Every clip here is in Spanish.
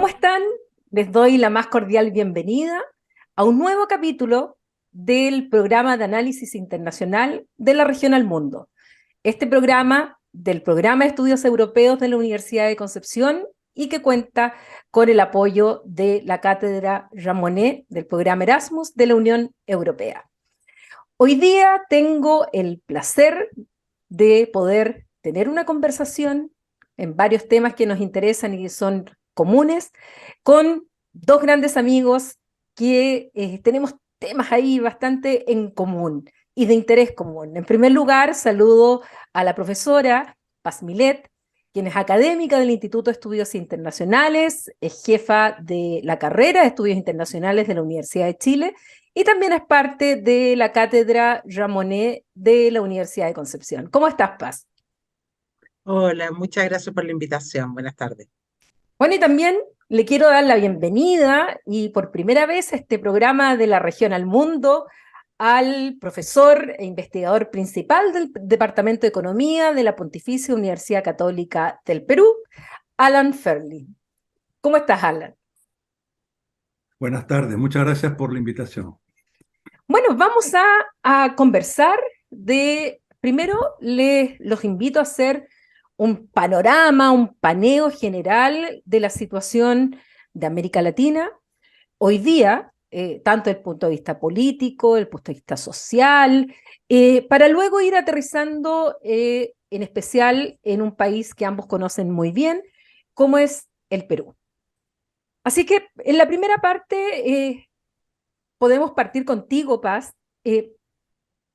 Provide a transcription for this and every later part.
¿Cómo están? Les doy la más cordial bienvenida a un nuevo capítulo del programa de análisis internacional de la región al mundo. Este programa del Programa de Estudios Europeos de la Universidad de Concepción y que cuenta con el apoyo de la Cátedra Jean Monnet del programa Erasmus de la Unión Europea. Hoy día tengo el placer de poder tener una conversación en varios temas que nos interesan y que son comunes, con dos grandes amigos que tenemos temas ahí bastante en común y de interés común. En primer lugar, saludo a la profesora Paz Milet, quien es académica del Instituto de Estudios Internacionales, es jefa de la carrera de Estudios Internacionales de la Universidad de Chile y también es parte de la Cátedra Jean Monnet de la Universidad de Concepción. ¿Cómo estás, Paz? Hola, muchas gracias por la invitación. Buenas tardes. Bueno, y también le quiero dar la bienvenida y por primera vez a este programa de la región al mundo al profesor e investigador principal del Departamento de Economía de la Pontificia Universidad Católica del Perú, Alan Ferley. ¿Cómo estás, Alan? Buenas tardes, muchas gracias por la invitación. Bueno, vamos a conversar primero los invito a hacer un panorama, un paneo general de la situación de América Latina hoy día, tanto desde el punto de vista político, el punto de vista social, para luego ir aterrizando en especial en un país que ambos conocen muy bien, como es el Perú. Así que en la primera parte podemos partir contigo, Paz.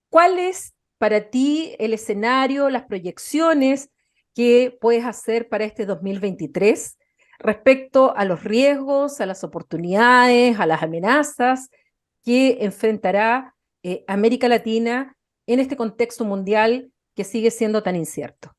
¿Cuál es para ti el escenario, las proyecciones que puedes hacer para este 2023 respecto a los riesgos, a las oportunidades, a las amenazas que enfrentará América Latina en este contexto mundial que sigue siendo tan incierto?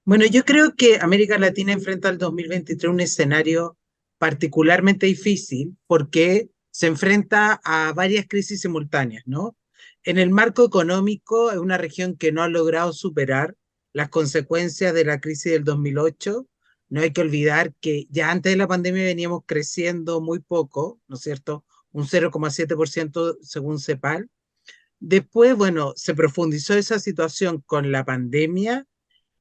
Bueno, yo creo que América Latina enfrenta al 2023 un escenario particularmente difícil porque se enfrenta a varias crisis simultáneas, ¿no? En el marco económico, es una región que no ha logrado superar las consecuencias de la crisis del 2008. No hay que olvidar que ya antes de la pandemia veníamos creciendo muy poco, ¿no es cierto? Un 0,7% según CEPAL. Después, bueno, se profundizó esa situación con la pandemia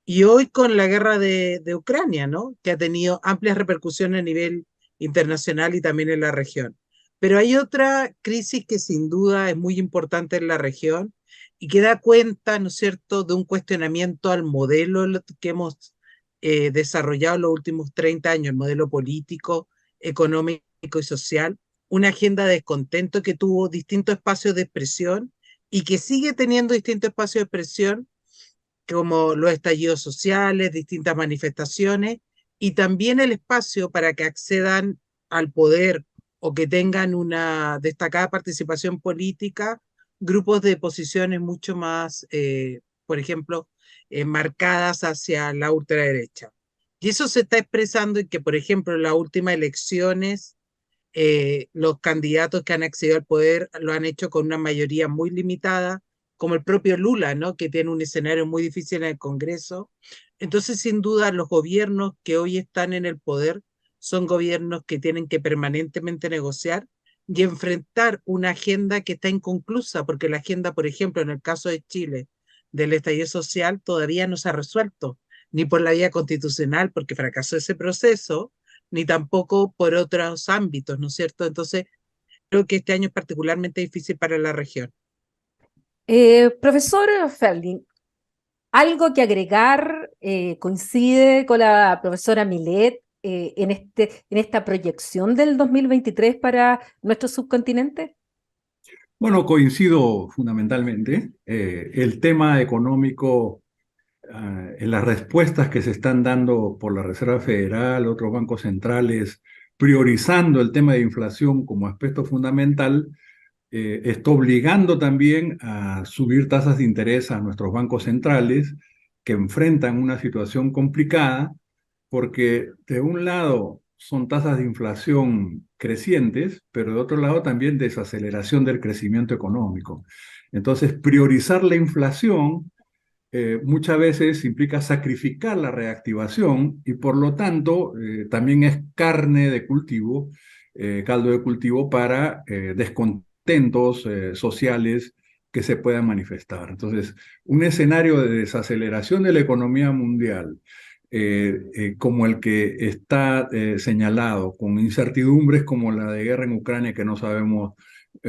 y hoy con la guerra de Ucrania, ¿no? Que ha tenido amplias repercusiones a nivel internacional y también en la región. Pero hay otra crisis que sin duda es muy importante en la región y que da cuenta, ¿no es cierto?, de un cuestionamiento al modelo que hemos desarrollado en los últimos 30 años, el modelo político, económico y social, una agenda de descontento que tuvo distintos espacios de expresión y que sigue teniendo distintos espacios de expresión como los estallidos sociales, distintas manifestaciones y también el espacio para que accedan al poder o que tengan una destacada participación política, grupos de posiciones mucho más, por ejemplo, marcadas hacia la ultraderecha. Y eso se está expresando en que, por ejemplo, en las últimas elecciones, los candidatos que han accedido al poder lo han hecho con una mayoría muy limitada, como el propio Lula, ¿no? Que tiene un escenario muy difícil en el Congreso. Entonces, sin duda, los gobiernos que hoy están en el poder son gobiernos que tienen que permanentemente negociar y enfrentar una agenda que está inconclusa, porque la agenda, por ejemplo, en el caso de Chile, del estallido social, todavía no se ha resuelto, ni por la vía constitucional, porque fracasó ese proceso, ni tampoco por otros ámbitos, ¿no es cierto? Entonces, creo que este año es particularmente difícil para la región. Profesor Ferling, algo que agregar, coincide con la profesora Milet en esta proyección del 2023 para nuestro subcontinente. Bueno, coincido fundamentalmente. El tema económico, en las respuestas que se están dando por la Reserva Federal, otros bancos centrales, priorizando el tema de inflación como aspecto fundamental, está obligando también a subir tasas de interés a nuestros bancos centrales que enfrentan una situación complicada porque de un lado son tasas de inflación crecientes, pero de otro lado también desaceleración del crecimiento económico. Entonces, priorizar la inflación muchas veces implica sacrificar la reactivación y por lo tanto también es carne de cultivo, caldo de cultivo para descontentos sociales que se puedan manifestar. Entonces, un escenario de desaceleración de la economía mundial como el que está señalado, con incertidumbres como la de guerra en Ucrania, que no sabemos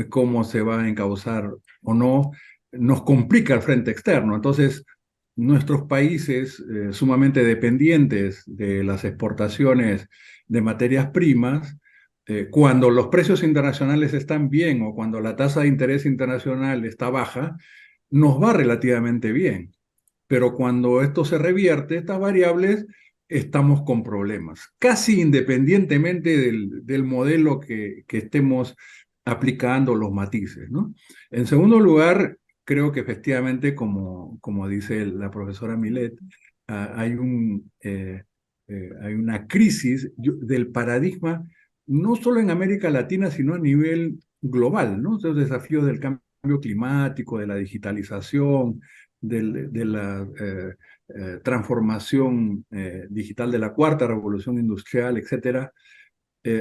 cómo se va a encauzar o no, nos complica el frente externo. Entonces, nuestros países sumamente dependientes de las exportaciones de materias primas, cuando los precios internacionales están bien o cuando la tasa de interés internacional está baja, nos va relativamente bien. Pero cuando esto se revierte, estas variables, estamos con problemas, casi independientemente del modelo que estemos aplicando los matices, ¿no? En segundo lugar, creo que efectivamente, como dice la profesora Milet, hay una crisis del paradigma, no solo en América Latina, sino a nivel global, ¿no? Los desafíos del cambio climático, de la digitalización, de la transformación digital de la cuarta revolución industrial, etcétera,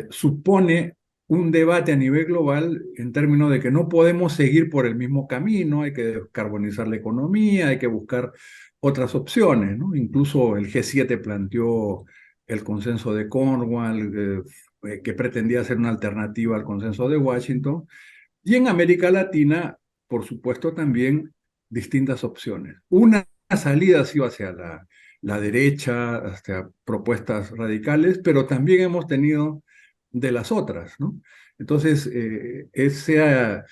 supone un debate a nivel global en términos de que no podemos seguir por el mismo camino, hay que descarbonizar la economía, hay que buscar otras opciones, ¿no? Incluso el G7 planteó el consenso de Cornwall, que pretendía ser una alternativa al consenso de Washington, y en América Latina, por supuesto, también distintas opciones. Una salida ha sido hacia la derecha, hacia propuestas radicales, pero también hemos tenido de las otras, ¿no? Entonces, esa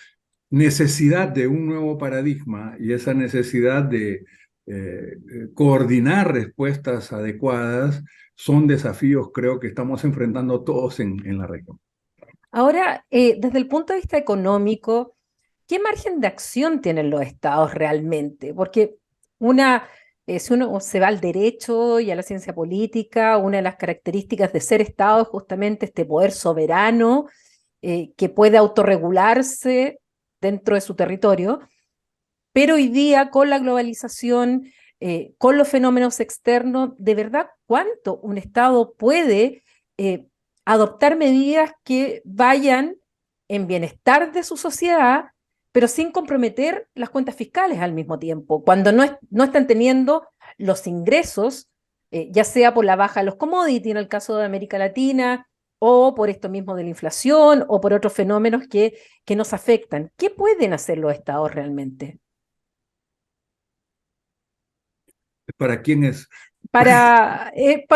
necesidad de un nuevo paradigma y esa necesidad de coordinar respuestas adecuadas son desafíos, creo, que estamos enfrentando todos en la región. Ahora, desde el punto de vista económico, ¿qué margen de acción tienen los estados realmente? Porque si uno se va al derecho y a la ciencia política, una de las características de ser estado es justamente este poder soberano que puede autorregularse dentro de su territorio, pero hoy día con la globalización, con los fenómenos externos, de verdad, ¿cuánto un estado puede adoptar medidas que vayan en bienestar de su sociedad, pero sin comprometer las cuentas fiscales al mismo tiempo, cuando no están teniendo los ingresos, ya sea por la baja de los commodities en el caso de América Latina, o por esto mismo de la inflación, o por otros fenómenos que nos afectan? ¿Qué pueden hacer los estados realmente? ¿Para quién es? Para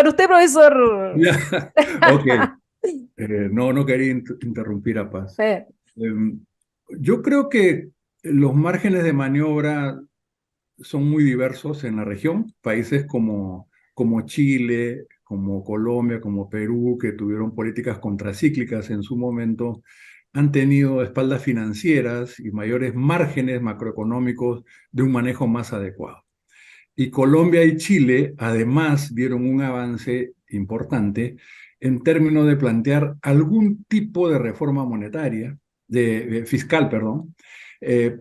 usted, profesor. Ya, ok. No quería interrumpir a Paz. Em, yo creo que los márgenes de maniobra son muy diversos en la región. Países como Chile, como Colombia, como Perú, que tuvieron políticas contracíclicas en su momento, han tenido espaldas financieras y mayores márgenes macroeconómicos de un manejo más adecuado. Y Colombia y Chile, además, dieron un avance importante en términos de plantear algún tipo de reforma monetaria, fiscal, perdón,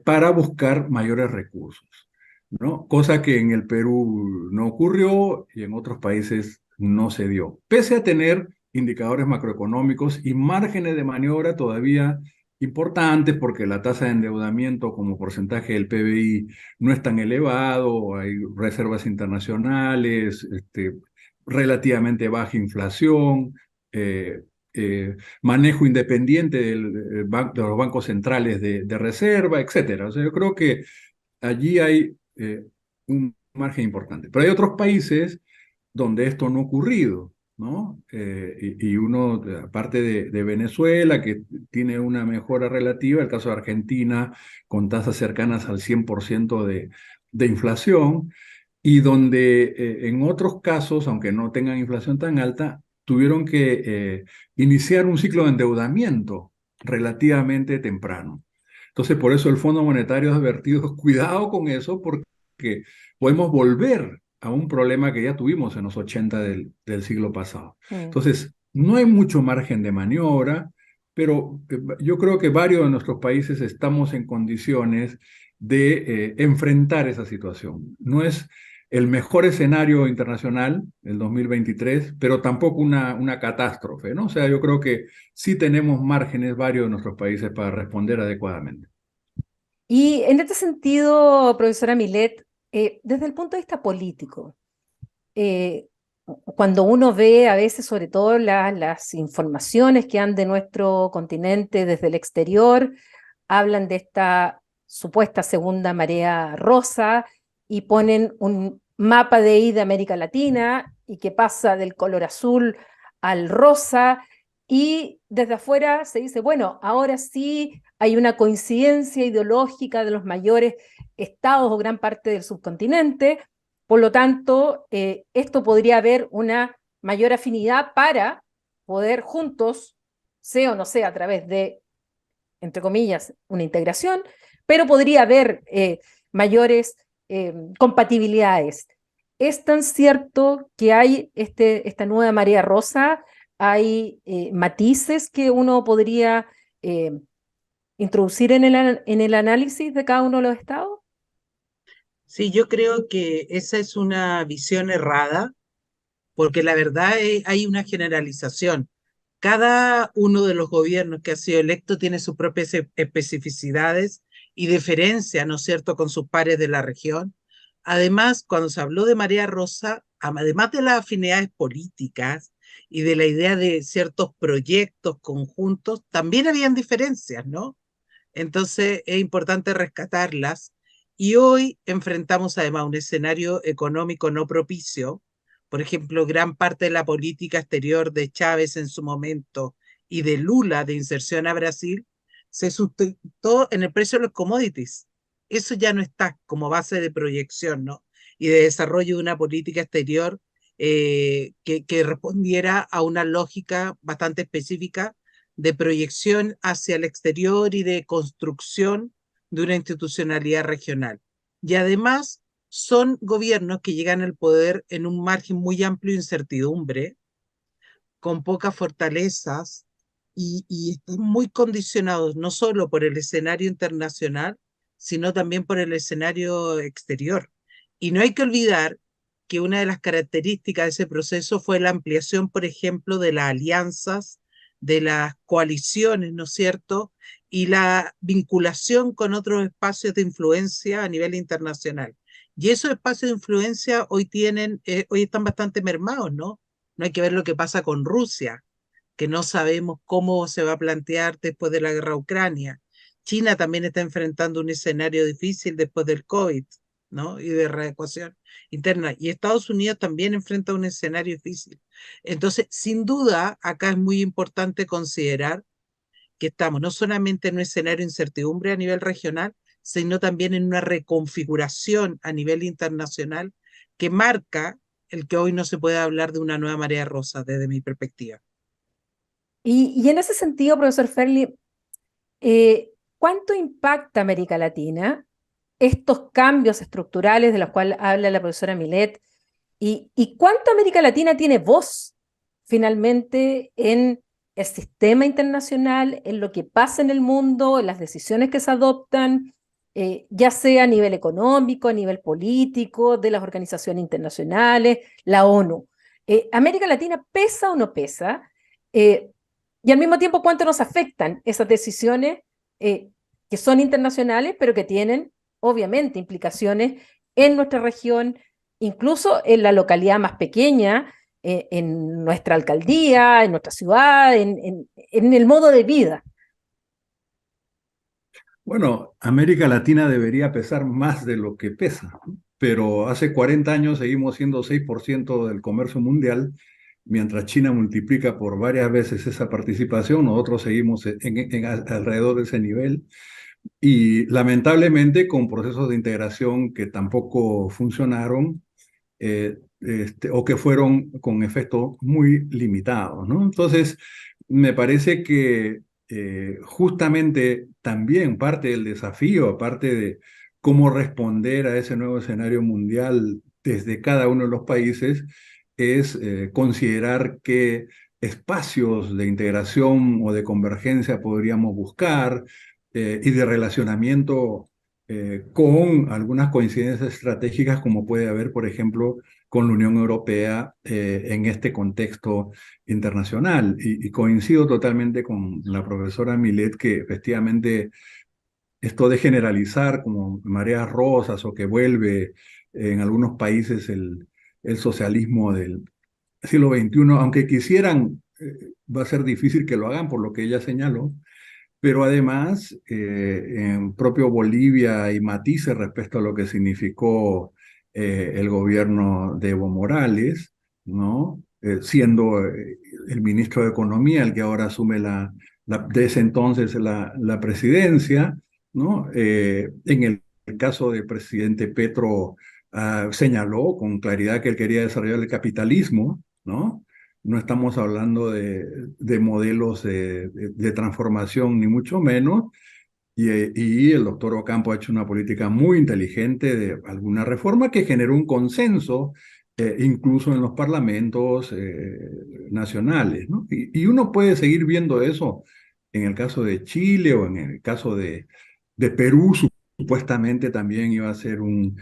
para buscar mayores recursos, ¿no? Cosa que en el Perú no ocurrió y en otros países no se dio, pese a tener indicadores macroeconómicos y márgenes de maniobra todavía importantes porque la tasa de endeudamiento como porcentaje del PBI no es tan elevado, hay reservas internacionales, relativamente baja inflación, manejo independiente de los bancos centrales de reserva, etcétera. O sea, yo creo que allí hay un margen importante. Pero hay otros países donde esto no ha ocurrido, ¿no? Y uno, aparte de Venezuela, que tiene una mejora relativa, el caso de Argentina, con tasas cercanas al 100% de inflación, y donde en otros casos, aunque no tengan inflación tan alta, tuvieron que iniciar un ciclo de endeudamiento relativamente temprano. Entonces, por eso el Fondo Monetario ha advertido, cuidado con eso, porque podemos volver a un problema que ya tuvimos en los 80 del siglo pasado. Entonces, no hay mucho margen de maniobra, pero yo creo que varios de nuestros países estamos en condiciones de enfrentar esa situación. No es el mejor escenario internacional, el 2023, pero tampoco una catástrofe, ¿no? O sea, yo creo que sí tenemos márgenes varios de nuestros países para responder adecuadamente. Y en este sentido, profesora Milet, desde el punto de vista político, eh, cuando uno ve a veces, sobre todo las informaciones que han de nuestro continente desde el exterior, hablan de esta supuesta segunda marea rosa y ponen un mapa de ahí de América Latina y que pasa del color azul al rosa y desde afuera se dice, bueno, ahora sí hay una coincidencia ideológica de los mayores estados o gran parte del subcontinente, por lo tanto, esto podría haber una mayor afinidad para poder juntos, sea o no sea a través de, entre comillas, una integración, pero podría haber mayores compatibilidades. Es tan cierto que hay esta nueva marea rosa, hay matices que uno podría introducir en el análisis de cada uno de los estados. Sí, yo creo que esa es una visión errada, porque la verdad hay una generalización. Cada uno de los gobiernos que ha sido electo tiene sus propias especificidades y diferencia, ¿no es cierto?, con sus pares de la región. Además, cuando se habló de Marea Rosa, además de las afinidades políticas y de la idea de ciertos proyectos conjuntos, también habían diferencias, ¿no? Entonces es importante rescatarlas. Y hoy enfrentamos además un escenario económico no propicio. Por ejemplo, gran parte de la política exterior de Chávez en su momento y de Lula de inserción a Brasil se sustentó en el precio de los commodities. Eso ya no está como base de proyección, ¿no? Y de desarrollo de una política exterior que respondiera a una lógica bastante específica de proyección hacia el exterior y de construcción de una institucionalidad regional. Y además son gobiernos que llegan al poder en un margen muy amplio de incertidumbre, con pocas fortalezas y están muy condicionados no solo por el escenario internacional, sino también por el escenario exterior. Y no hay que olvidar que una de las características de ese proceso fue la ampliación, por ejemplo, de las alianzas, de las coaliciones, ¿no es cierto? Y la vinculación con otros espacios de influencia a nivel internacional. Y esos espacios de influencia hoy están bastante mermados, ¿no? No hay que ver lo que pasa con Rusia, que no sabemos cómo se va a plantear después de la guerra a Ucrania. China también está enfrentando un escenario difícil después del COVID, ¿no? Y de reecuación interna. Y Estados Unidos también enfrenta un escenario difícil. Entonces, sin duda, acá es muy importante considerar que estamos no solamente en un escenario de incertidumbre a nivel regional, sino también en una reconfiguración a nivel internacional que marca el que hoy no se puede hablar de una nueva marea rosa desde mi perspectiva. Y en ese sentido, profesor Ferli, ¿cuánto impacta América Latina estos cambios estructurales de los cuales habla la profesora Milet? ¿Y cuánto América Latina tiene voz finalmente en el sistema internacional, en lo que pasa en el mundo, en las decisiones que se adoptan, ya sea a nivel económico, a nivel político, de las organizaciones internacionales, la ONU? ¿América Latina pesa o no pesa? Eh, y al mismo tiempo, ¿cuánto nos afectan esas decisiones eh, que son internacionales, pero que tienen, obviamente, implicaciones en nuestra región, incluso en la localidad más pequeña, en nuestra alcaldía, en nuestra ciudad, en el modo de vida? Bueno, América Latina debería pesar más de lo que pesa, ¿no? Pero hace 40 años seguimos siendo 6% del comercio mundial, mientras China multiplica por varias veces esa participación, nosotros seguimos alrededor de ese nivel y lamentablemente con procesos de integración que tampoco funcionaron o que fueron con efectos muy limitados, ¿no? Entonces, me parece que justamente también parte del desafío, aparte de cómo responder a ese nuevo escenario mundial desde cada uno de los países, es considerar qué espacios de integración o de convergencia podríamos buscar y de relacionamiento con algunas coincidencias estratégicas como puede haber, por ejemplo, con la Unión Europea en este contexto internacional. Y coincido totalmente con la profesora Milet que efectivamente esto de generalizar como mareas rosas o que vuelve en algunos países el socialismo del siglo XXI, aunque quisieran, va a ser difícil que lo hagan por lo que ella señaló, pero además en propio Bolivia hay matices respecto a lo que significó el gobierno de Evo Morales, ¿no? Siendo el ministro de Economía el que ahora asume de ese entonces la presidencia, ¿no? En el caso del presidente Petro, señaló con claridad que él quería desarrollar el capitalismo, ¿no? No estamos hablando de modelos de transformación, ni mucho menos. Y el doctor Ocampo ha hecho una política muy inteligente de alguna reforma que generó un consenso, incluso en los parlamentos nacionales, ¿no? Y uno puede seguir viendo eso en el caso de Chile o en el caso de Perú, supuestamente también iba a ser un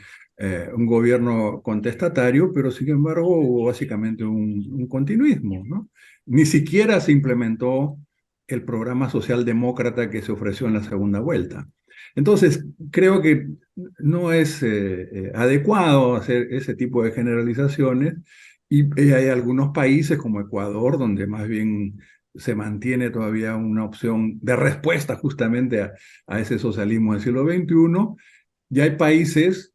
gobierno contestatario, pero sin embargo hubo básicamente un continuismo, ¿no? Ni siquiera se implementó el programa socialdemócrata que se ofreció en la segunda vuelta. Entonces, creo que no es adecuado hacer ese tipo de generalizaciones y hay algunos países como Ecuador donde más bien se mantiene todavía una opción de respuesta justamente a ese socialismo del siglo XXI. Y hay países,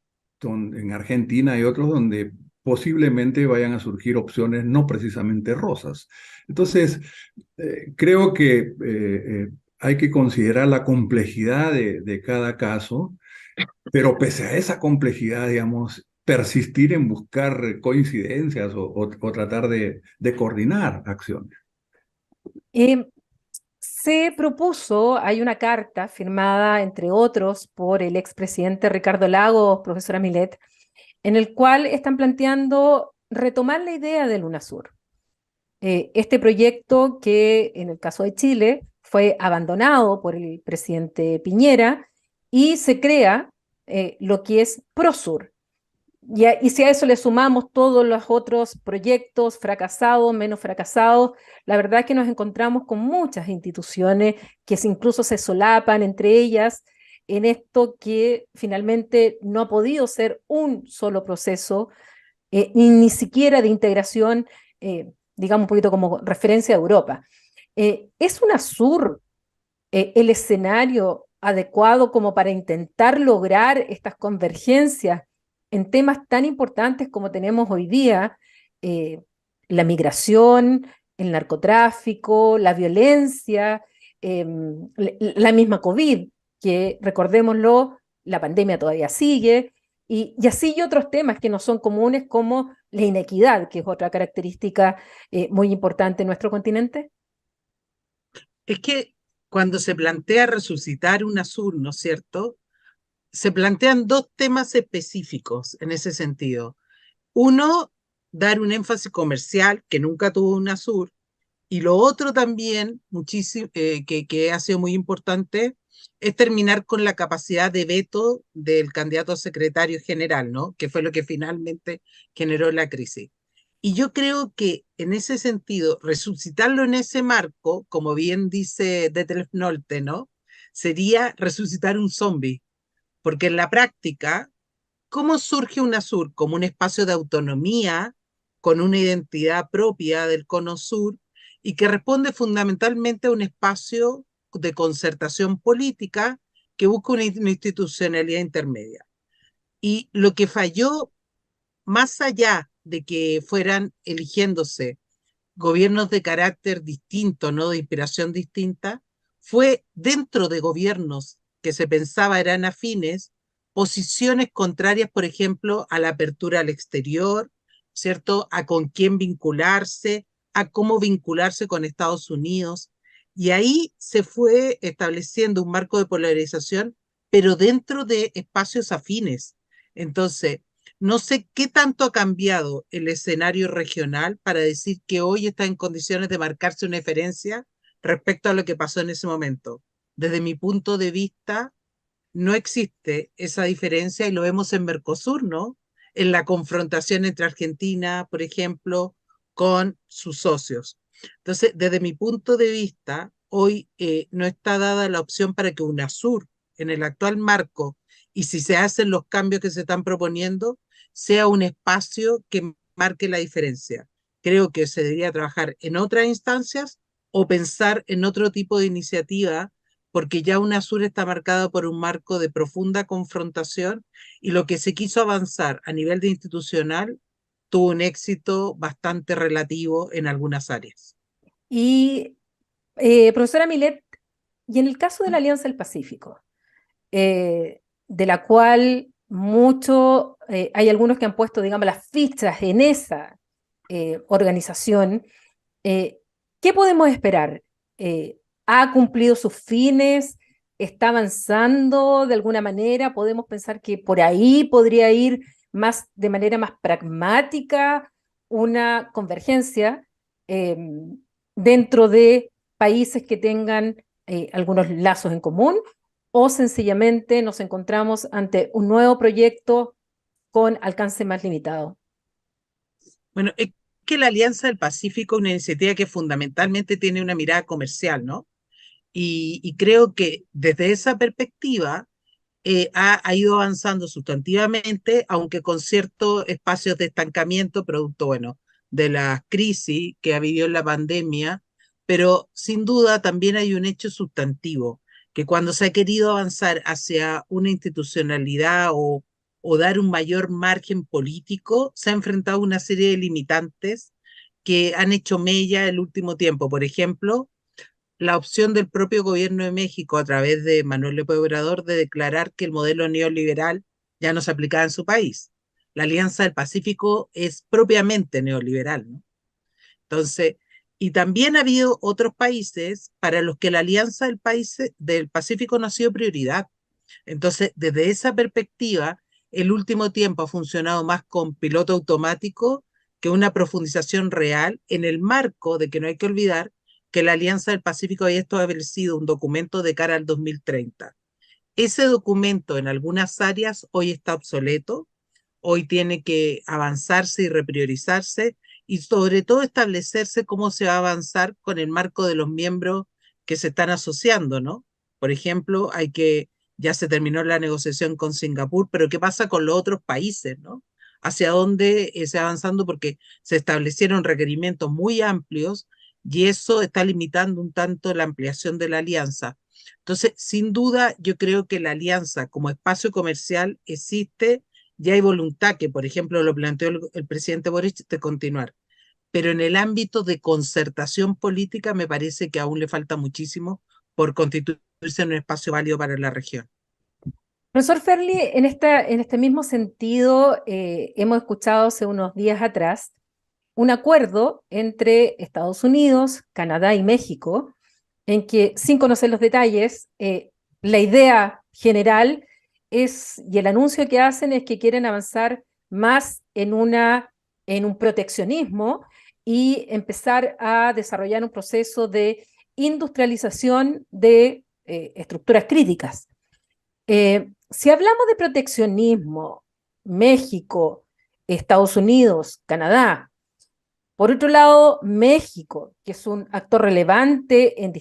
en Argentina y otros, donde posiblemente vayan a surgir opciones no precisamente rosas. Entonces, creo que hay que considerar la complejidad de cada caso, pero pese a esa complejidad, digamos, persistir en buscar coincidencias o tratar de coordinar acciones. Eh, Se propuso, hay una carta firmada, entre otros, por el expresidente Ricardo Lagos, profesora Milet, en el cual están planteando retomar la idea del UNASUR. Este proyecto que en el caso de Chile fue abandonado por el presidente Piñera y se crea lo que es PROSUR. Y si a eso le sumamos todos los otros proyectos fracasados, menos fracasados, la verdad es que nos encontramos con muchas instituciones que incluso se solapan entre ellas en esto que finalmente no ha podido ser un solo proceso, ni siquiera de integración, digamos un poquito como referencia a Europa. ¿Es UNASUR el escenario adecuado como para intentar lograr estas convergencias en temas tan importantes como tenemos hoy día, eh, la migración, el narcotráfico, la violencia, la misma COVID, que recordémoslo, la pandemia todavía sigue, y así y otros temas que no son comunes como la inequidad, que es otra característica muy importante en nuestro continente? Es que cuando se plantea resucitar UNASUR, ¿no es cierto? Se plantean dos temas específicos en ese sentido. Uno, dar un énfasis comercial que nunca tuvo UNASUR, y lo otro también, muchísimo, que ha sido muy importante, es terminar con la capacidad de veto del candidato a secretario general, ¿no? Que fue lo que finalmente generó la crisis. Y yo creo que en ese sentido, resucitarlo en ese marco, como bien dice Detlef Nolte, ¿no? Sería resucitar un zombie, porque en la práctica, ¿cómo surge UNASUR? Como un espacio de autonomía, con una identidad propia del Cono Sur y que responde fundamentalmente a un espacio de concertación política que busca una institucionalidad intermedia. Y lo que falló, más allá de que fueran eligiéndose gobiernos de carácter distinto, no de inspiración distinta, fue dentro de gobiernos que se pensaba eran afines, posiciones contrarias, por ejemplo, a la apertura al exterior, ¿cierto? A con quién vincularse, a cómo vincularse con Estados Unidos. Y ahí se fue estableciendo un marco de polarización, pero dentro de espacios afines. Entonces, no sé qué tanto ha cambiado el escenario regional para decir que hoy está en condiciones de marcarse una diferencia respecto a lo que pasó en ese momento. Desde mi punto de vista, no existe esa diferencia y lo vemos en Mercosur, ¿no? En la confrontación entre Argentina, por ejemplo, con sus socios. Entonces, desde mi punto de vista, hoy no está dada la opción para que UNASUR, en el actual marco, y si se hacen los cambios que se están proponiendo, sea un espacio que marque la diferencia. Creo que se debería trabajar en otras instancias o pensar en otro tipo de iniciativa, porque ya UNASUR está marcado por un marco de profunda confrontación y lo que se quiso avanzar a nivel de institucional tuvo un éxito bastante relativo en algunas áreas. Y, profesora Milet, y en el caso de la Alianza del Pacífico, de la cual hay algunos que han puesto, digamos, las fichas en esa organización, eh, ¿qué podemos esperar? ¿Ha cumplido sus fines? ¿Está avanzando de alguna manera? ¿Podemos pensar que por ahí podría ir de manera más pragmática una convergencia eh, dentro de países que tengan algunos lazos en común? ¿O sencillamente nos encontramos ante un nuevo proyecto con alcance más limitado? Bueno, es que la Alianza del Pacífico es una iniciativa que fundamentalmente tiene una mirada comercial, ¿no? Y creo que desde esa perspectiva ha ido avanzando sustantivamente, aunque con ciertos espacios de estancamiento, producto, bueno, de la crisis que ha vivido en la pandemia, pero sin duda también hay un hecho sustantivo, que cuando se ha querido avanzar hacia una institucionalidad o dar un mayor margen político, se ha enfrentado a una serie de limitantes que han hecho mella el último tiempo. Por ejemplo, la opción del propio gobierno de México a través de Manuel López Obrador de declarar que el modelo neoliberal ya no se aplicaba en su país. La Alianza del Pacífico es propiamente neoliberal, ¿no? Entonces, y también ha habido otros países para los que la Alianza del Pacífico no ha sido prioridad. Entonces, desde esa perspectiva, el último tiempo ha funcionado más con piloto automático que una profundización real en el marco de que no hay que olvidar que la Alianza del Pacífico había establecido un documento de cara al 2030. Ese documento en algunas áreas hoy está obsoleto, hoy tiene que avanzarse y repriorizarse y sobre todo establecerse cómo se va a avanzar con el marco de los miembros que se están asociando, ¿no? Por ejemplo, ya se terminó la negociación con Singapur, pero ¿qué pasa con los otros países, ¿no? ¿Hacia dónde se va avanzando? Porque se establecieron requerimientos muy amplios y eso está limitando un tanto la ampliación de la alianza. Entonces, sin duda, yo creo que la alianza como espacio comercial existe, ya hay voluntad, que por ejemplo lo planteó el presidente Boric, de continuar. Pero en el ámbito de concertación política me parece que aún le falta muchísimo por constituirse en un espacio válido para la región. Profesor Ferli, en este mismo sentido, hemos escuchado hace unos días atrás un acuerdo entre Estados Unidos, Canadá y México, en que, sin conocer los detalles, la idea general y el anuncio que hacen es que quieren avanzar más en un proteccionismo y empezar a desarrollar un proceso de industrialización de estructuras críticas. Si hablamos de proteccionismo, México, Estados Unidos, Canadá, por otro lado, México, que es un actor relevante en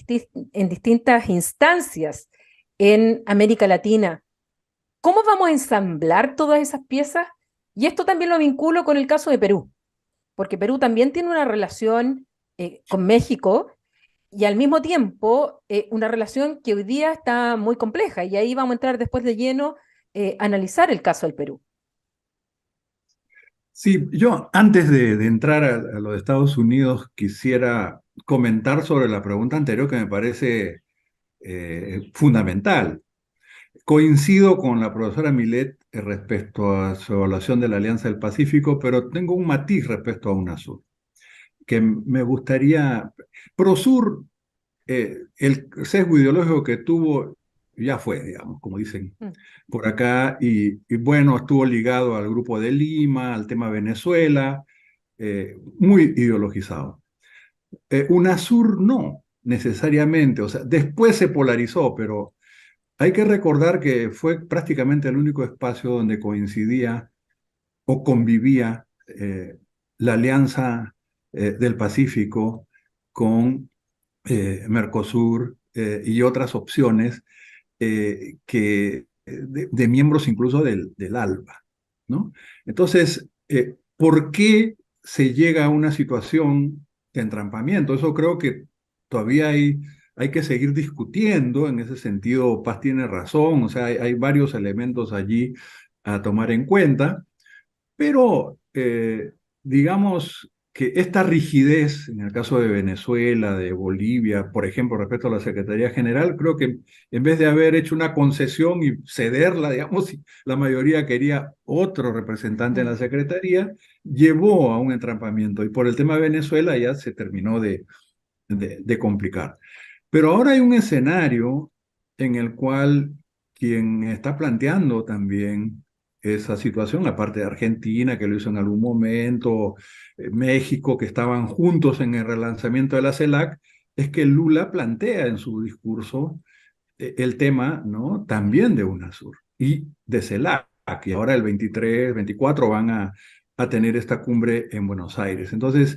distintas instancias en América Latina, ¿cómo vamos a ensamblar todas esas piezas? Y esto también lo vinculo con el caso de Perú, porque Perú también tiene una relación con México y al mismo tiempo una relación que hoy día está muy compleja y ahí vamos a entrar después de lleno a analizar el caso del Perú. Sí, yo antes de entrar a lo de Estados Unidos quisiera comentar sobre la pregunta anterior que me parece fundamental. Coincido con la profesora Milet respecto a su evaluación de la Alianza del Pacífico, pero tengo un matiz respecto a UNASUR, que me gustaría. Prosur, el sesgo ideológico que tuvo ya fue, digamos, como dicen Mm. por acá, y bueno, estuvo ligado al Grupo de Lima, al tema Venezuela, muy ideologizado. UNASUR no necesariamente, o sea, después se polarizó, pero hay que recordar que fue prácticamente el único espacio donde coincidía o convivía la Alianza del Pacífico con Mercosur y otras opciones de miembros incluso del ALBA, ¿no? Entonces, ¿por qué se llega a una situación de entrampamiento? Eso creo que todavía hay que seguir discutiendo. En ese sentido, Paz tiene razón, o sea, hay varios elementos allí a tomar en cuenta. Pero digamos que esta rigidez, en el caso de Venezuela, de Bolivia, por ejemplo, respecto a la Secretaría General, creo que en vez de haber hecho una concesión y cederla, digamos, si la mayoría quería otro representante en la Secretaría, llevó a un entrampamiento. Y por el tema de Venezuela ya se terminó de complicar. Pero ahora hay un escenario en el cual quien está planteando también esa situación, la parte de Argentina, que lo hizo en algún momento, México, que estaban juntos en el relanzamiento de la CELAC, es que Lula plantea en su discurso el tema, ¿no? También de UNASUR y de CELAC, y ahora el 23, 24 van a tener esta cumbre en Buenos Aires. Entonces,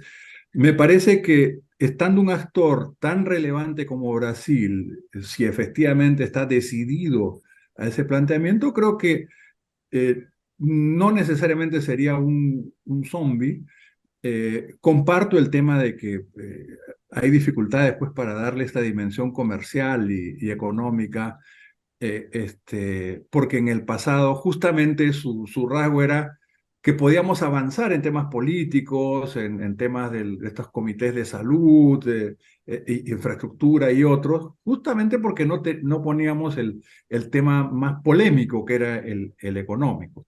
me parece que estando un actor tan relevante como Brasil, si efectivamente está decidido a ese planteamiento, creo que eh, no necesariamente sería un zombie. Comparto el tema de que hay dificultades pues, para darle esta dimensión comercial y económica, porque en el pasado justamente su rasgo era que podíamos avanzar en temas políticos, en temas de estos comités de salud, infraestructura y otros, justamente porque no poníamos el tema más polémico que era el económico.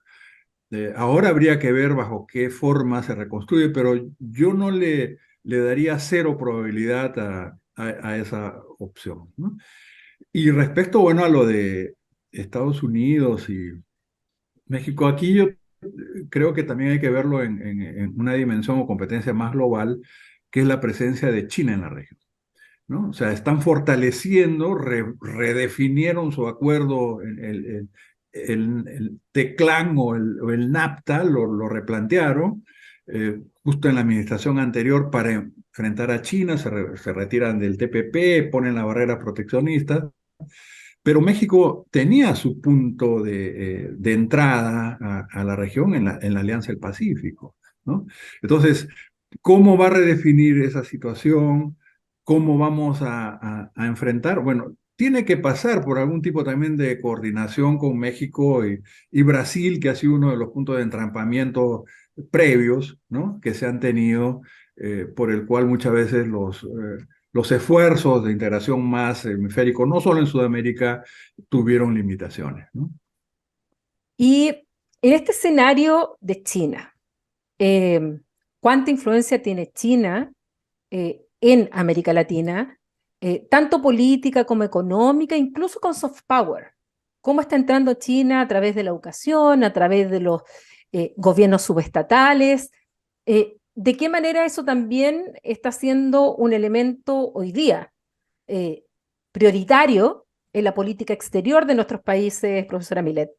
Ahora habría que ver bajo qué forma se reconstruye, pero yo no le daría cero probabilidad a esa opción, ¿no? Y respecto, bueno, a lo de Estados Unidos y México, aquí yo creo que también hay que verlo en una dimensión o competencia más global, que es la presencia de China en la región, ¿no? O sea, están fortaleciendo, redefinieron su acuerdo, el TECLAN o el NAFTA, lo replantearon, justo en la administración anterior para enfrentar a China, se retiran del TPP, ponen la barrera proteccionista, pero México tenía su punto de entrada a la región en la Alianza del Pacífico, ¿no? Entonces, ¿cómo va a redefinir esa situación? ¿Cómo vamos a enfrentar? Bueno, tiene que pasar por algún tipo también de coordinación con México y Brasil, que ha sido uno de los puntos de entrampamiento previos, ¿no? Que se han tenido, por el cual muchas veces los esfuerzos de integración más hemisférico, no solo en Sudamérica, tuvieron limitaciones, ¿no? Y en este escenario de China, eh, ¿cuánta influencia tiene China en América Latina, tanto política como económica, incluso con soft power? ¿Cómo está entrando China a través de la educación, a través de los gobiernos subestatales? ¿De qué manera eso también está siendo un elemento hoy día eh, prioritario en la política exterior de nuestros países, profesora Milet?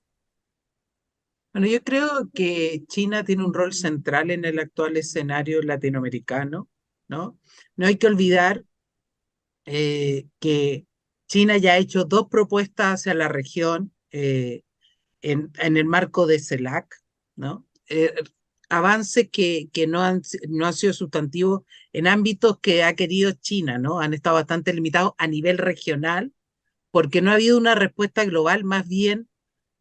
Bueno, yo creo que China tiene un rol central en el actual escenario latinoamericano, ¿no? No hay que olvidar que China ya ha hecho dos propuestas hacia la región en el marco de CELAC, ¿no? Avance que no han sido sustantivos en ámbitos que ha querido China, ¿no? Han estado bastante limitados a nivel regional porque no ha habido una respuesta global, más bien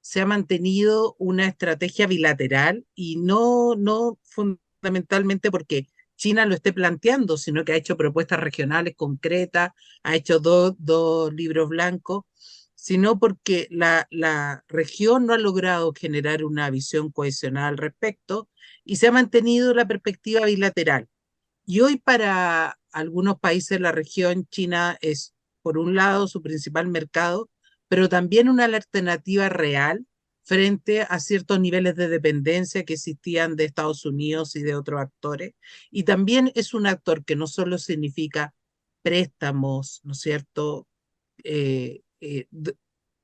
se ha mantenido una estrategia bilateral y no fundamentalmente porque China lo esté planteando, sino que ha hecho propuestas regionales concretas, ha hecho dos libros blancos, sino porque la región no ha logrado generar una visión cohesionada al respecto y se ha mantenido la perspectiva bilateral. Y hoy para algunos países de la región, China es, por un lado, su principal mercado, pero también una alternativa real frente a ciertos niveles de dependencia que existían de Estados Unidos y de otros actores. Y también es un actor que no solo significa préstamos, ¿no es cierto? Eh, eh,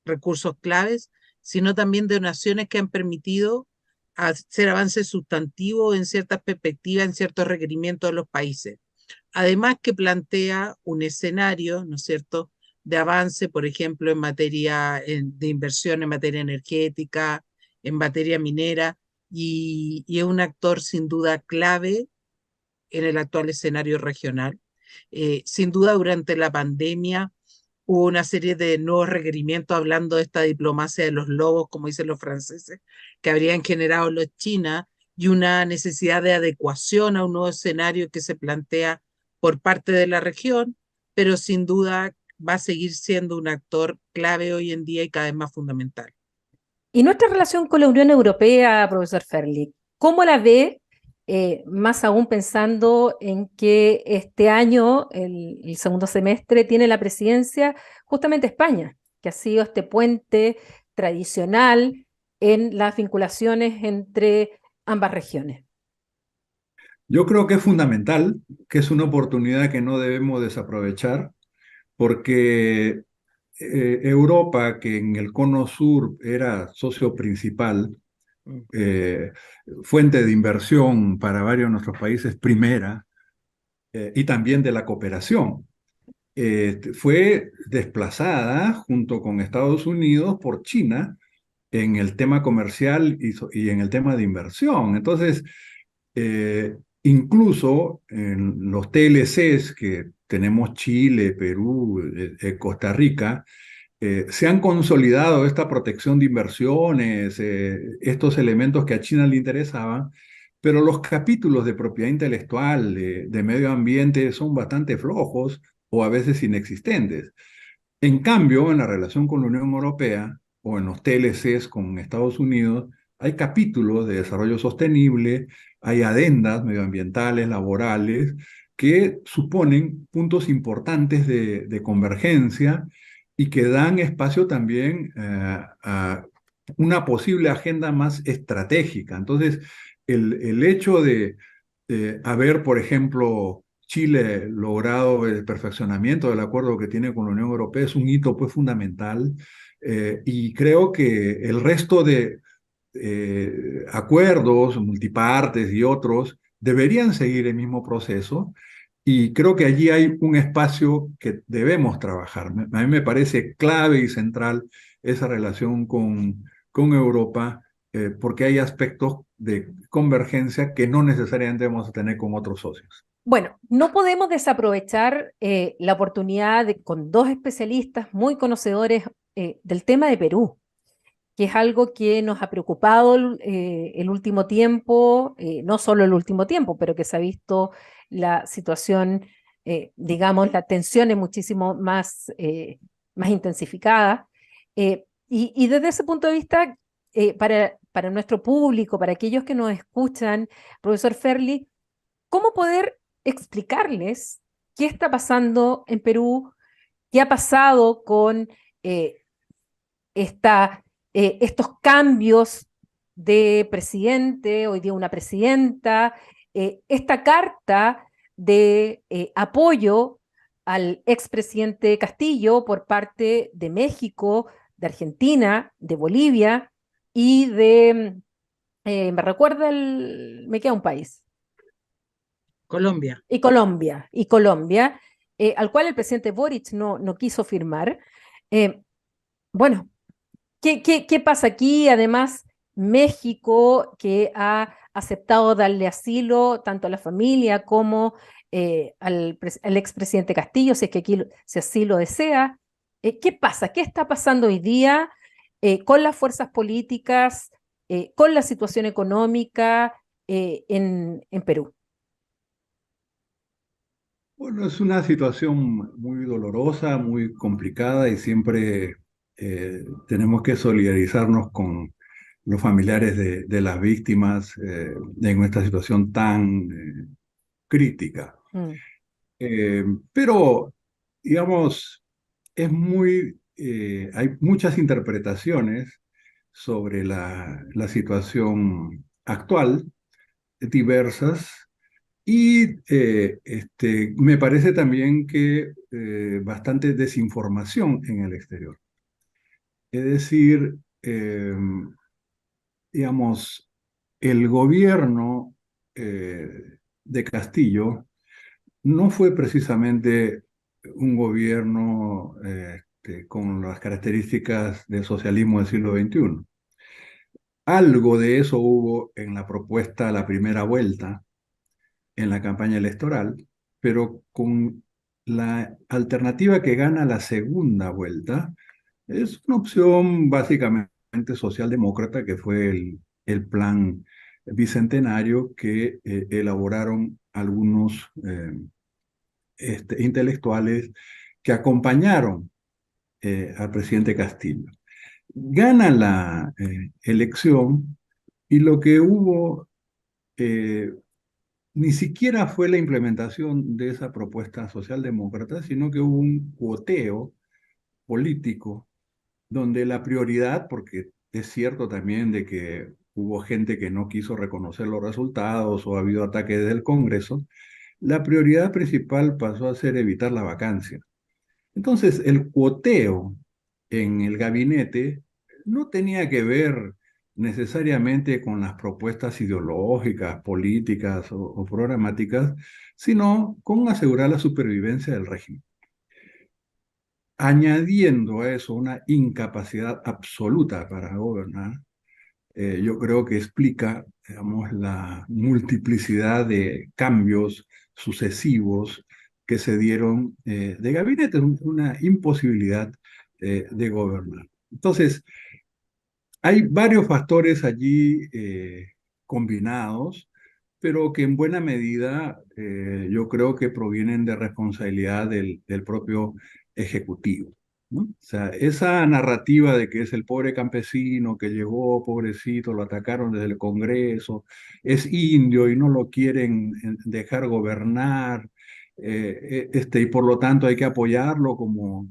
recursos claves, sino también de donaciones que han permitido hacer avances sustantivos en ciertas perspectivas, en ciertos requerimientos de los países. Además que plantea un escenario, ¿no es cierto?, de avance, por ejemplo, en materia de inversión en materia energética, en materia minera, y es un actor sin duda clave en el actual escenario regional. Sin duda, durante la pandemia hubo una serie de nuevos requerimientos hablando de esta diplomacia de los lobos, como dicen los franceses, que habrían generado los chinos, y una necesidad de adecuación a un nuevo escenario que se plantea por parte de la región, pero sin duda va a seguir siendo un actor clave hoy en día y cada vez más fundamental. Y nuestra relación con la Unión Europea, profesor Ferli, ¿cómo la ve? Más aún pensando en que este año, el segundo semestre, tiene la presidencia justamente España, que ha sido este puente tradicional en las vinculaciones entre ambas regiones. Yo creo que es fundamental, que es una oportunidad que no debemos desaprovechar, porque Europa, que en el cono sur era socio principal, eh, fuente de inversión para varios de nuestros países, primera, y también de la cooperación, fue desplazada junto con Estados Unidos por China en el tema comercial y en el tema de inversión. Entonces, incluso en los TLCs que tenemos Chile, Perú, Costa Rica, se han consolidado esta protección de inversiones, estos elementos que a China le interesaban, pero los capítulos de propiedad intelectual, de medio ambiente, son bastante flojos o a veces inexistentes. En cambio, en la relación con la Unión Europea o en los TLCs con Estados Unidos, hay capítulos de desarrollo sostenible, hay adendas medioambientales, laborales, que suponen puntos importantes de convergencia y que dan espacio también a una posible agenda más estratégica. Entonces, el hecho de haber, por ejemplo, Chile logrado el perfeccionamiento del acuerdo que tiene con la Unión Europea es un hito pues fundamental, y creo que el resto de acuerdos multipartes y otros deberían seguir el mismo proceso, y creo que allí hay un espacio que debemos trabajar. A mí me parece clave y central esa relación con Europa, porque hay aspectos de convergencia que no necesariamente vamos a tener con otros socios. Bueno, no podemos desaprovechar la oportunidad con dos especialistas muy conocedores del tema de Perú, que es algo que nos ha preocupado el último tiempo, no solo el último tiempo, pero que se ha visto la situación, digamos, la tensión es muchísimo más intensificada. Y desde ese punto de vista, para nuestro público, para aquellos que nos escuchan, profesor Ferli, ¿cómo poder explicarles qué está pasando en Perú, qué ha pasado con eh, estos cambios de presidente, hoy día una presidenta, esta carta de apoyo al expresidente Castillo por parte de México, de Argentina, de Bolivia y me queda un país, Colombia. y Colombia, al cual el presidente Boric no quiso firmar. Eh, bueno, ¿qué pasa aquí? Además, México, que ha aceptado darle asilo tanto a la familia como al expresidente Castillo, si es que aquí si así lo desea. ¿Qué pasa? ¿Qué está pasando hoy día con las fuerzas políticas, con la situación económica en Perú? Bueno, es una situación muy dolorosa, muy complicada, y siempre tenemos que solidarizarnos con los familiares de las víctimas en esta situación tan crítica. Mm. Pero, digamos, hay muchas interpretaciones sobre la situación actual, diversas, y me parece también que bastante desinformación en el exterior. Es decir, digamos, el gobierno de Castillo no fue precisamente un gobierno con las características del socialismo del siglo XXI. Algo de eso hubo en la propuesta a la primera vuelta, en la campaña electoral, pero con la alternativa que gana la segunda vuelta, es una opción básicamente socialdemócrata, que fue el plan bicentenario que elaboraron algunos intelectuales que acompañaron al presidente Castillo. Gana la elección y lo que hubo eh, ni siquiera fue la implementación de esa propuesta socialdemócrata, sino que hubo un cuoteo político donde la prioridad, porque es cierto también de que hubo gente que no quiso reconocer los resultados o ha habido ataques del Congreso, la prioridad principal pasó a ser evitar la vacancia. Entonces, el cuoteo en el gabinete no tenía que ver necesariamente con las propuestas ideológicas, políticas o programáticas, sino con asegurar la supervivencia del régimen. Añadiendo a eso una incapacidad absoluta para gobernar, yo creo que explica, digamos, la multiplicidad de cambios sucesivos que se dieron de gabinete, una imposibilidad de gobernar. Entonces, hay varios factores allí combinados, pero que en buena medida yo creo que provienen de responsabilidad del propio Ejecutivo, ¿no? O sea, esa narrativa de que es el pobre campesino que llegó, pobrecito, lo atacaron desde el Congreso, es indio y no lo quieren dejar gobernar, y por lo tanto hay que apoyarlo, como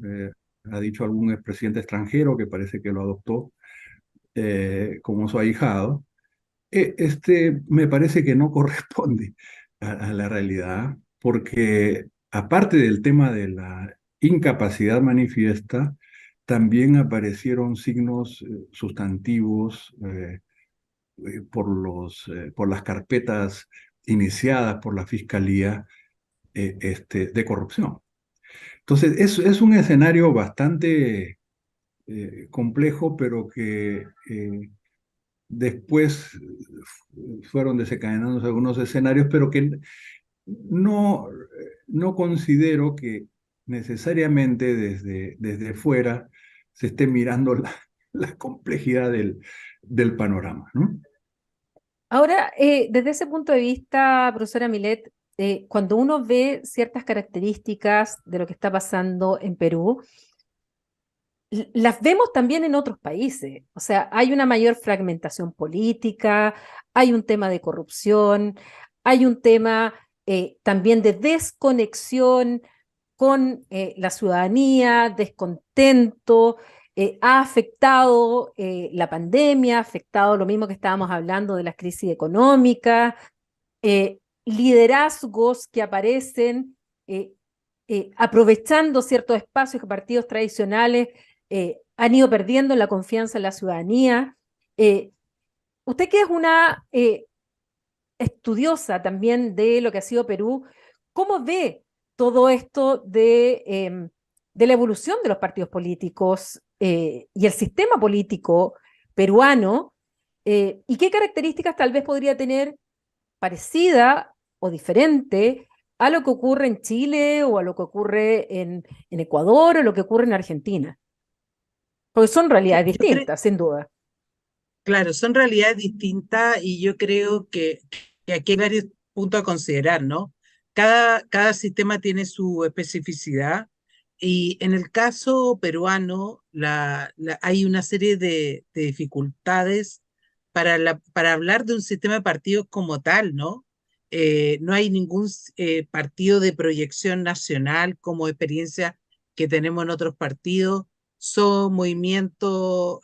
ha dicho algún expresidente extranjero que parece que lo adoptó como su ahijado, me parece que no corresponde a la realidad, porque aparte del tema de la incapacidad manifiesta, también aparecieron signos sustantivos por las carpetas iniciadas por la Fiscalía de corrupción. Entonces, es un escenario bastante complejo, pero que después fueron desencadenándose algunos escenarios, pero que no, no considero que necesariamente desde fuera se esté mirando la complejidad del panorama, ¿no? Ahora, desde ese punto de vista, profesora Milet, cuando uno ve ciertas características de lo que está pasando en Perú, las vemos también en otros países. O sea, hay una mayor fragmentación política, hay un tema de corrupción, hay un tema también de desconexión con la ciudadanía, descontento, ha afectado la pandemia, ha afectado lo mismo que estábamos hablando de la crisis económica, liderazgos que aparecen aprovechando ciertos espacios que partidos tradicionales han ido perdiendo la confianza en la ciudadanía. Usted que es una estudiosa también de lo que ha sido Perú, ¿cómo ve todo esto de la evolución de los partidos políticos y el sistema político peruano? ¿Y qué características tal vez podría tener parecida o diferente a lo que ocurre en Chile o a lo que ocurre en Ecuador o lo que ocurre en Argentina? Porque son realidades Yo creo, distintas, sin duda. claro, son realidades distintas y yo creo que aquí hay varios puntos a considerar, ¿no? Cada sistema tiene su especificidad y en el caso peruano hay una serie de dificultades para hablar de un sistema de partidos como tal, ¿no? No hay ningún partido de proyección nacional como experiencia que tenemos en otros partidos. Son movimientos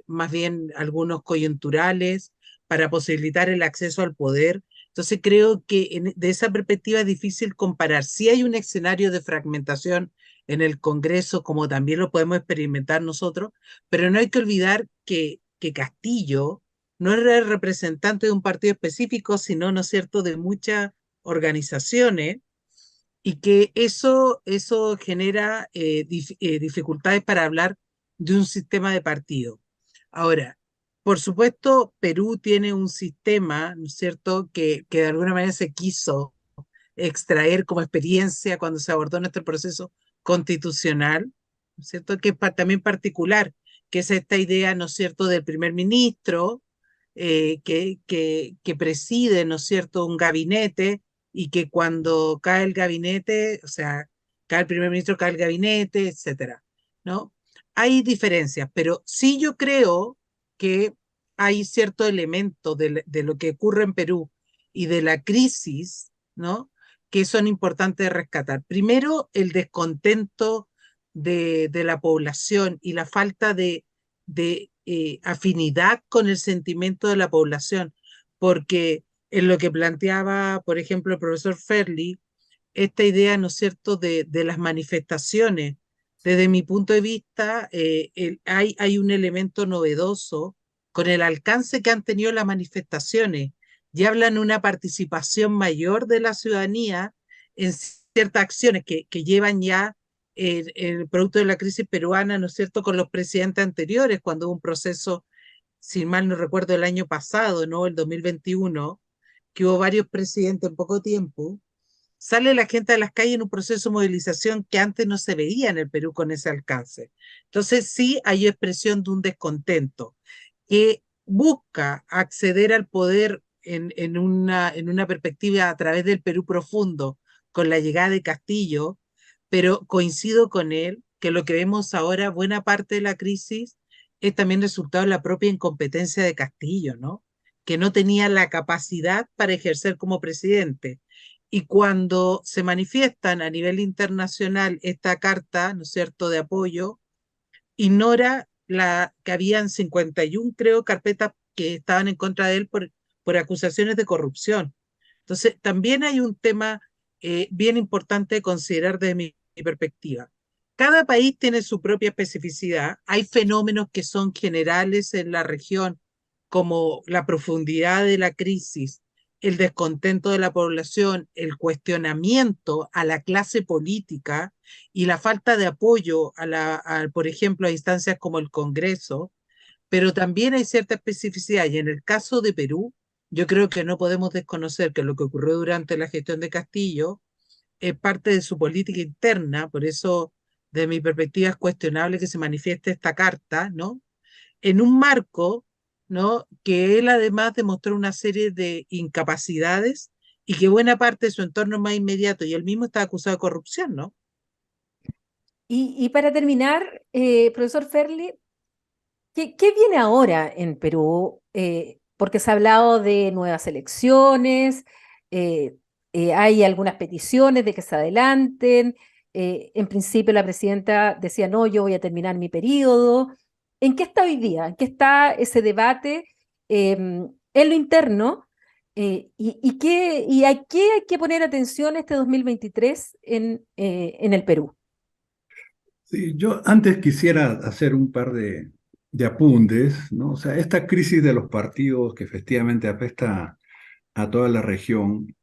más bien algunos coyunturales para posibilitar el acceso al poder. Entonces creo que de esa perspectiva es difícil comparar. Sí hay un escenario de fragmentación en el Congreso, como también lo podemos experimentar nosotros, pero no hay que olvidar que Castillo no era el representante de un partido específico, sino, ¿no es cierto?, de muchas organizaciones, y que eso genera dificultades para hablar de un sistema de partido. Ahora, por supuesto, Perú tiene un sistema, ¿no es cierto?, que de alguna manera se quiso extraer como experiencia cuando se abordó nuestro proceso constitucional, ¿no es cierto?, que es también particular, que es esta idea, ¿no es cierto?, del primer ministro, que preside, ¿no es cierto?, un gabinete, y que cuando cae el gabinete, o sea, cae el primer ministro, cae el gabinete, etcétera, ¿no? Hay diferencias, pero sí yo creo que hay cierto elemento de lo que ocurre en Perú y de la crisis, ¿no?, que son importantes de rescatar. Primero, el descontento de la población y la falta de afinidad con el sentimiento de la población, porque en lo que planteaba, por ejemplo, el profesor Ferli, esta idea, ¿no es cierto?, de las manifestaciones. Desde mi punto de vista, hay un elemento novedoso con el alcance que han tenido las manifestaciones, y hablan de una participación mayor de la ciudadanía en ciertas acciones que llevan ya el producto de la crisis peruana, ¿no es cierto?, con los presidentes anteriores, cuando hubo un proceso, si mal no recuerdo, el año pasado, ¿no?, el 2021, que hubo varios presidentes en poco tiempo. Sale la gente a las calles en un proceso de movilización que antes no se veía en el Perú con ese alcance. Entonces sí hay expresión de un descontento que busca acceder al poder en una perspectiva a través del Perú profundo, con la llegada de Castillo, pero coincido con él que lo que vemos ahora, buena parte de la crisis, es también resultado de la propia incompetencia de Castillo, ¿no?, que no tenía la capacidad para ejercer como presidente. Y cuando se manifiestan a nivel internacional esta carta, ¿no es cierto?, de apoyo, ignora que habían 51, creo, carpetas que estaban en contra de él por acusaciones de corrupción. Entonces, también hay un tema bien importante de considerar desde mi perspectiva. Cada país tiene su propia especificidad. Hay fenómenos que son generales en la región, como la profundidad de la crisis, el descontento de la población, el cuestionamiento a la clase política y la falta de apoyo por ejemplo, a instancias como el Congreso, pero también hay cierta especificidad. Y en el caso de Perú, yo creo que no podemos desconocer que lo que ocurrió durante la gestión de Castillo es parte de su política interna. Por eso, de mi perspectiva, es cuestionable que se manifieste esta carta, ¿no?, en un marco, ¿no?, que él además demostró una serie de incapacidades, y que buena parte de su entorno más inmediato y él mismo está acusado de corrupción, ¿no? Y para terminar, profesor Ferli, ¿qué viene ahora en Perú? Porque se ha hablado de nuevas elecciones, eh, hay algunas peticiones de que se adelanten. En principio la presidenta decía, no, yo voy a terminar mi periodo. ¿En qué está hoy día? ¿En qué está ese debate en lo interno? ¿A qué hay que poner atención este 2023 en el Perú? Sí, yo antes quisiera hacer un par de apuntes, ¿no? O sea, esta crisis de los partidos que efectivamente apesta a toda la región,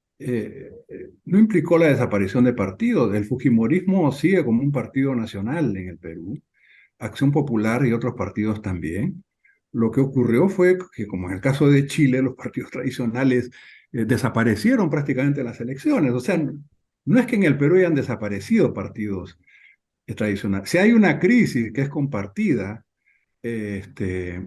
no implicó la desaparición de partidos. El fujimorismo sigue como un partido nacional en el Perú, Acción Popular y otros partidos también. Lo que ocurrió fue que, como en el caso de Chile, los partidos tradicionales desaparecieron prácticamente en las elecciones. O sea, no es que en el Perú hayan desaparecido partidos tradicionales. Si hay una crisis que es compartida, este,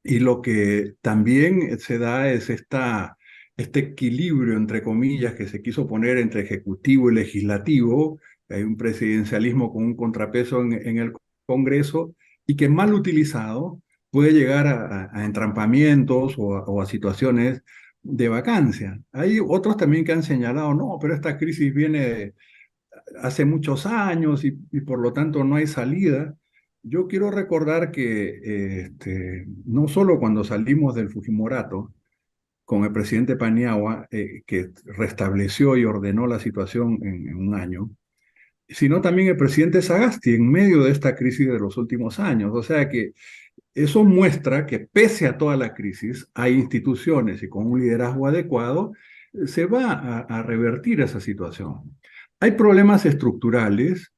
y lo que también se da es este equilibrio, entre comillas, que se quiso poner entre ejecutivo y legislativo. Hay un presidencialismo con un contrapeso en el Congreso, y que mal utilizado puede llegar a entrampamientos o a situaciones de vacancia. Hay otros también que han señalado, no, pero esta crisis viene hace muchos años y por lo tanto no hay salida. Yo quiero recordar que no solo cuando salimos del Fujimorato con el presidente Paniagua, que restableció y ordenó la situación en un año, sino también el presidente Sagasti en medio de esta crisis de los últimos años. O sea que eso muestra que pese a toda la crisis, hay instituciones y con un liderazgo adecuado se va a revertir esa situación. Hay problemas estructurales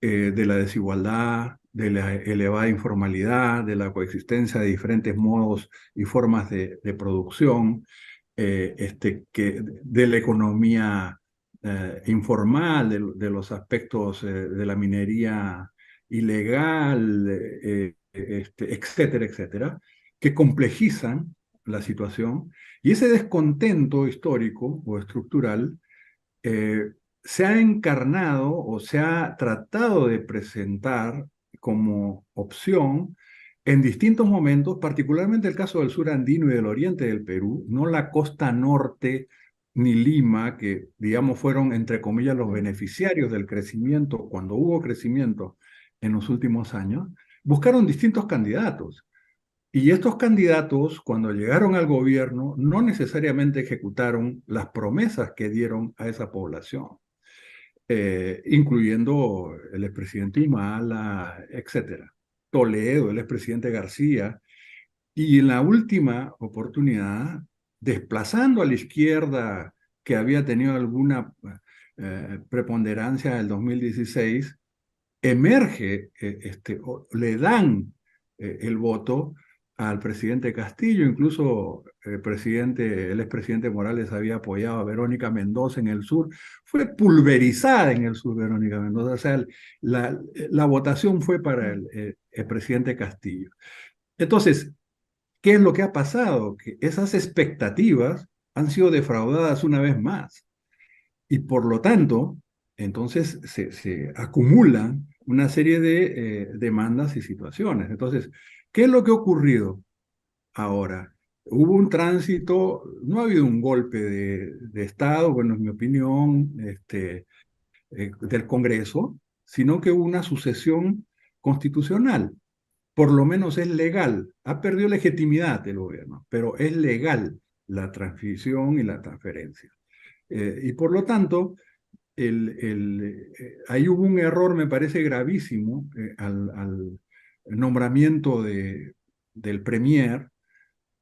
de la desigualdad, de la elevada informalidad, de la coexistencia de diferentes modos y formas de producción, de la economía informal, de los aspectos de la minería ilegal, etcétera, etcétera, que complejizan la situación. Y ese descontento histórico o estructural eh, se ha encarnado o se ha tratado de presentar como opción en distintos momentos, particularmente el caso del sur andino y del oriente del Perú, no la costa norte ni Lima, que digamos fueron entre comillas los beneficiarios del crecimiento cuando hubo crecimiento en los últimos años, buscaron distintos candidatos. Y estos candidatos, cuando llegaron al gobierno, no necesariamente ejecutaron las promesas que dieron a esa población, incluyendo el expresidente Humala, etcétera. Toledo, el expresidente García, y en la última oportunidad, desplazando a la izquierda que había tenido alguna preponderancia en el 2016, emerge, le dan el voto al presidente Castillo, incluso el expresidente Morales había apoyado a Verónica Mendoza en el sur, fue pulverizada en el sur Verónica Mendoza, o sea, la votación fue para el presidente Castillo. Entonces, ¿qué es lo que ha pasado? Que esas expectativas han sido defraudadas una vez más. Y por lo tanto, entonces se acumulan una serie de demandas y situaciones. Entonces, ¿qué es lo que ha ocurrido ahora? Hubo un tránsito, no ha habido un golpe de Estado, bueno, en mi opinión, del Congreso, sino que hubo una sucesión constitucional. Por lo menos es legal. Ha perdido legitimidad el gobierno, pero es legal la transmisión y la transferencia. Y por lo tanto, ahí hubo un error, me parece gravísimo, al nombramiento del premier,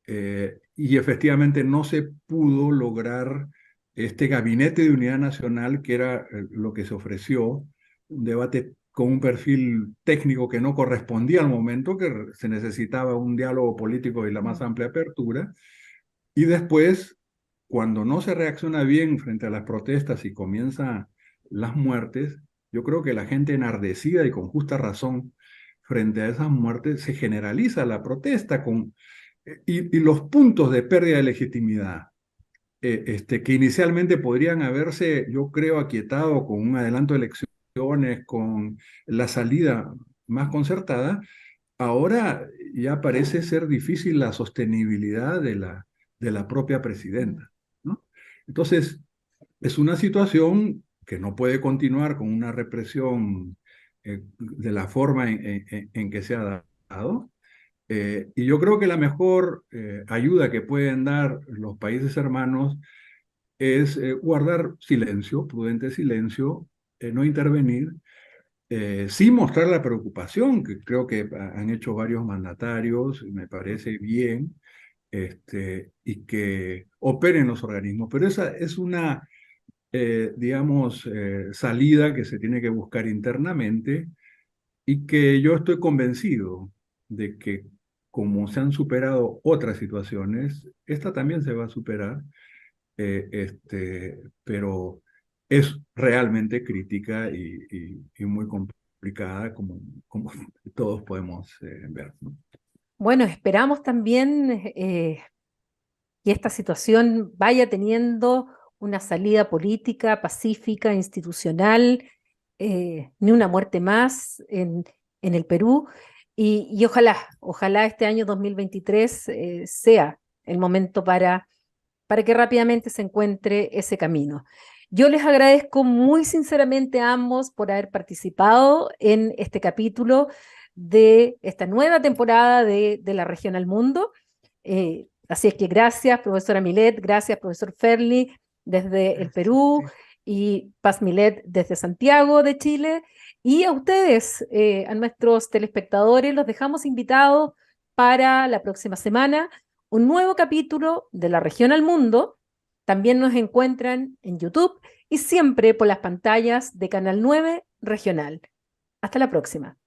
y efectivamente no se pudo lograr este gabinete de unidad nacional, que era lo que se ofreció, un debate con un perfil técnico que no correspondía al momento, que se necesitaba un diálogo político y la más amplia apertura, y después, cuando no se reacciona bien frente a las protestas y comienzan las muertes, yo creo que la gente enardecida y con justa razón frente a esas muertes se generaliza la protesta y los puntos de pérdida de legitimidad, que inicialmente podrían haberse, yo creo, aquietado con un adelanto de elecciones, con la salida más concertada, ahora ya parece ser difícil la sostenibilidad de la propia presidenta, ¿no? Entonces, es una situación que no puede continuar con una represión de la forma en que se ha dado. Y yo creo que la mejor ayuda que pueden dar los países hermanos es guardar silencio, prudente silencio, no intervenir, sí mostrar la preocupación, que creo que han hecho varios mandatarios, me parece bien, y que operen los organismos. Pero esa es una, digamos, salida que se tiene que buscar internamente y que yo estoy convencido de que como se han superado otras situaciones, esta también se va a superar, pero es realmente crítica y muy complicada, como todos podemos ver, ¿no? Bueno, esperamos también que esta situación vaya teniendo una salida política, pacífica, institucional, ni una muerte más en el Perú. Y ojalá este año 2023 sea el momento para que rápidamente se encuentre ese camino. Yo les agradezco muy sinceramente a ambos por haber participado en este capítulo de esta nueva temporada de La Región al Mundo. Así es que gracias, profesora Milet, gracias, profesor Ferli, desde el Perú, y Paz Milet desde Santiago de Chile. Y a ustedes, a nuestros telespectadores, los dejamos invitados para la próxima semana, un nuevo capítulo de La Región al Mundo. También nos encuentran en YouTube y siempre por las pantallas de Canal 9 Regional. Hasta la próxima.